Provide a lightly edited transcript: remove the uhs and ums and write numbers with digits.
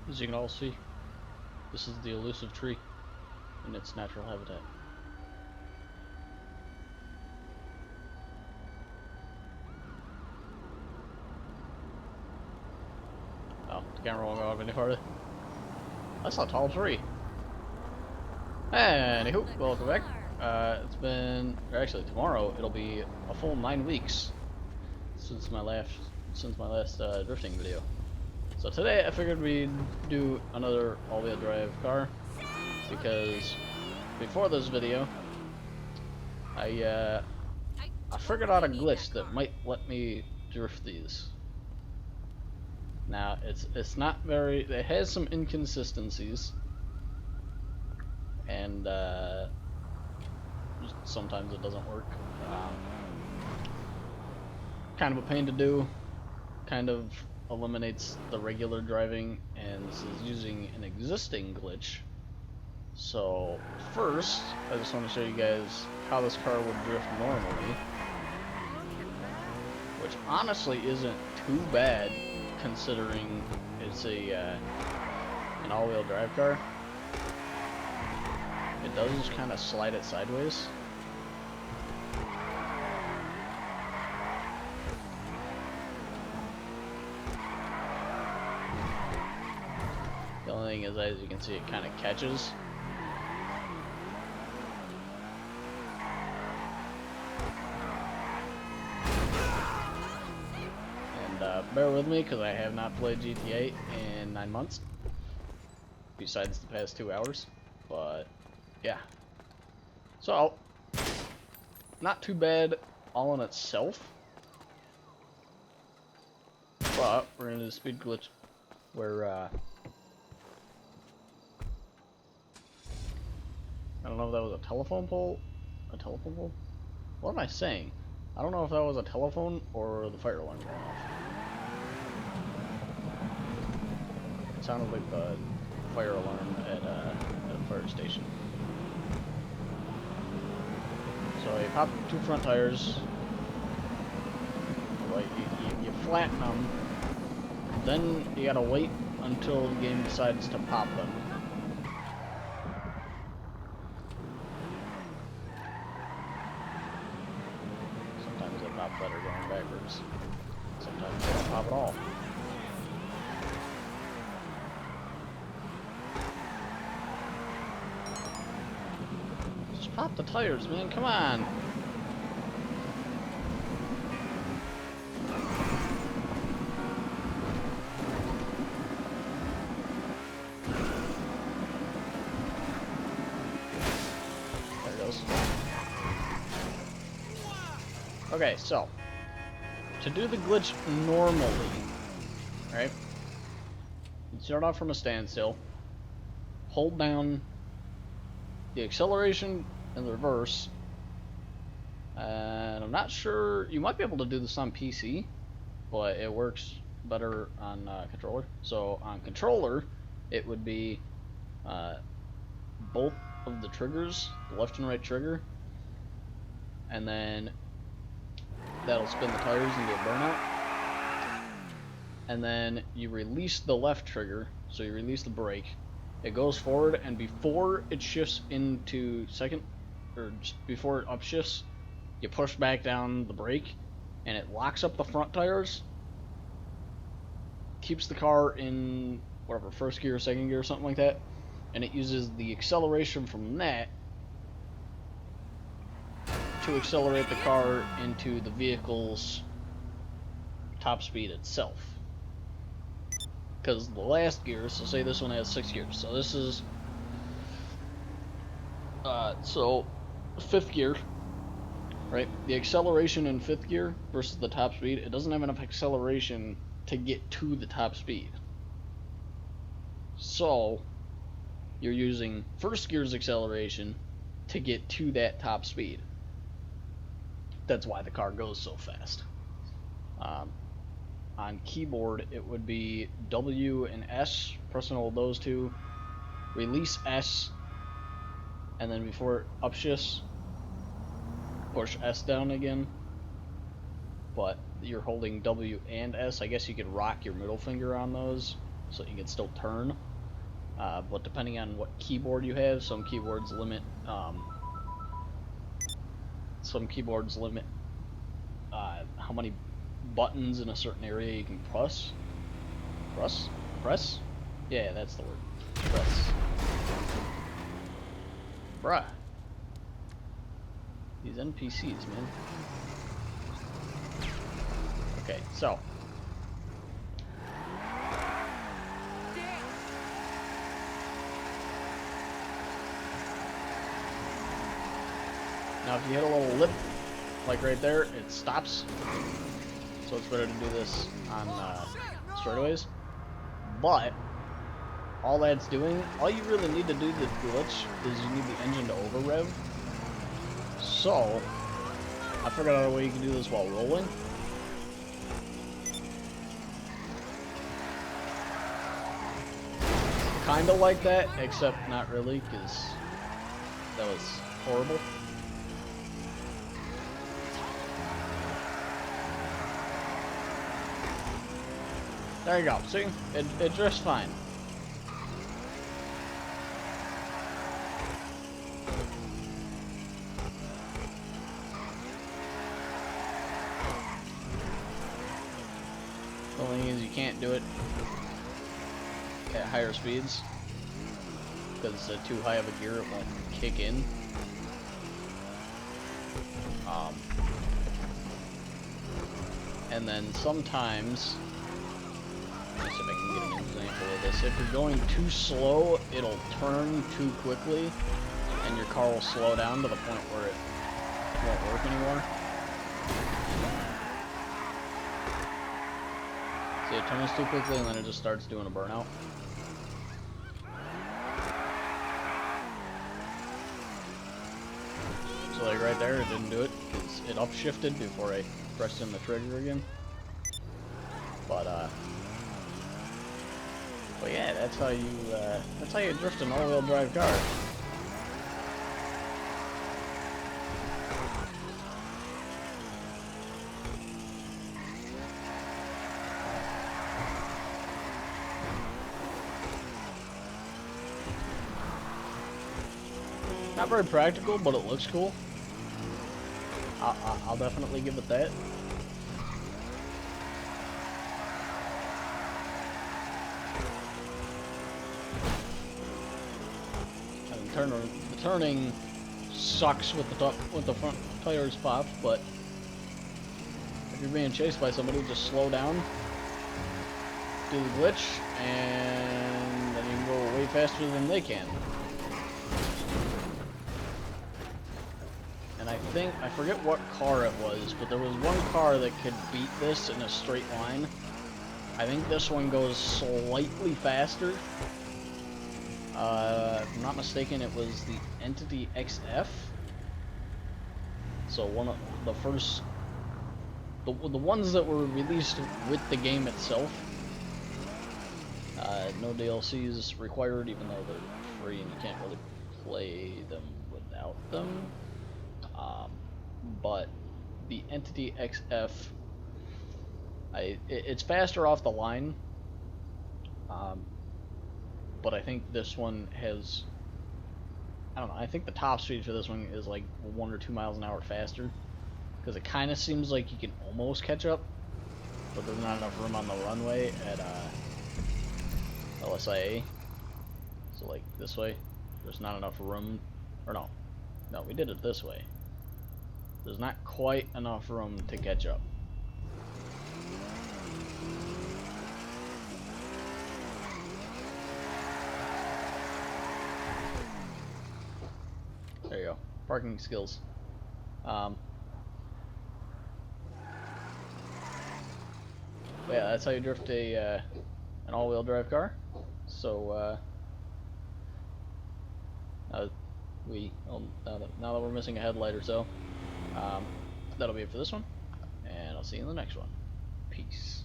As you can all see, this is the elusive tree in its natural habitat. Oh, the camera won't go up any farther. That's a tall tree. Anywho, welcome back. It's been, or actually tomorrow, it'll be a full 9 weeks since my last drifting video. So today I figured we'd do another all-wheel drive car because before this video, I figured out a glitch that might let me drift these. Now it's not very. It has some inconsistencies, and sometimes it doesn't work. Kind of a pain to do. Kind of eliminates the regular driving, and this is using an existing glitch. So first, I just want to show you guys how this car would drift normally, which honestly isn't too bad considering it's an all-wheel drive car. It does just kind of slide it sideways. The only thing is, as you can see, it kind of catches. And bear with me because I have not played GTA in 9 months, besides the past 2 hours. But yeah, so not too bad all in itself, but we're gonna do the speed glitch where I don't know if that was a telephone pole. A telephone pole? What am I saying? I don't know if that was a telephone or the fire alarm going off. It sounded like the fire alarm at a fire station. So you pop 2 front tires, like you flatten them, then you gotta wait until the game decides to pop them. Sometimes they pop better going backwards. Sometimes they don't pop at all. Just pop the tires, man, come on! There it goes. Okay, so to do the glitch normally, right? You start off from a standstill, hold down the acceleration and the reverse, and I'm not sure, you might be able to do this on PC, but it works better on controller. So on controller, it would be both of the triggers, the left and right trigger, and then that'll spin the tires into a burnout. And then you release the left trigger, so you release the brake. It goes forward, and before it shifts into second, or just before it upshifts, you push back down the brake, and it locks up the front tires, keeps the car in whatever, first gear, second gear, something like that, and it uses the acceleration from that to accelerate the car into the vehicle's top speed itself. Because the last gear, so say this one has 6 gears, so this is so 5th gear, right? The acceleration in 5th gear versus the top speed, it doesn't have enough acceleration to get to the top speed. So you're using 1st gear's acceleration to get to that top speed. That's why the car goes so fast. On keyboard, it would be W and S, pressing hold those two, release S, and then before it upshifts, push S down again. But you're holding W and S. I guess you could rock your middle finger on those so you can still turn. But depending on what keyboard you have, some keyboards limit how many buttons in a certain area you can press. Press? Yeah, that's the word. Press. Bruh. These NPCs, man. Okay, so. Now if you hit a little lip, like right there, it stops. So it's better to do this on straightaways. But all that's doing, all you really need to do the glitch is you need the engine to over rev. So I figured out a way you can do this while rolling. Kinda like that, except not really, because that was horrible. There you go, see? It drifts fine. The only thing is you can't do it at higher speeds, because it's too high of a gear, it won't kick in. And then sometimes, let's see if I can get an example of this. If you're going too slow, it'll turn too quickly, and your car will slow down to the point where it won't work anymore. See, it turns too quickly, and then it just starts doing a burnout. So like right there, it didn't do it, because it upshifted before I pressed in the trigger again. But yeah, that's how you drift an all-wheel drive car. Not very practical, but it looks cool. I'll definitely give it that. The turning sucks with the front tires popped, but if you're being chased by somebody, just slow down, do the glitch, and then you can go way faster than they can. And I forget what car it was, but there was one car that could beat this in a straight line. I think this one goes slightly faster. If I'm not mistaken, it was the Entity XF. So one of the first, the ones that were released with the game itself. No DLCs required, even though they're free and you can't really play them without them. But the Entity XF, it's faster off the line. But I think this one has, I don't know, I think the top speed for this one is like 1 or 2 miles an hour faster. Because it kind of seems like you can almost catch up, but there's not enough room on the runway at LSIA. So like this way, there's not enough room, or no, we did it this way. There's not quite enough room to catch up. There you go. Parking skills. But yeah, that's how you drift an all-wheel drive car. So now that we're missing a headlight or so, that'll be it for this one, and I'll see you in the next one. Peace.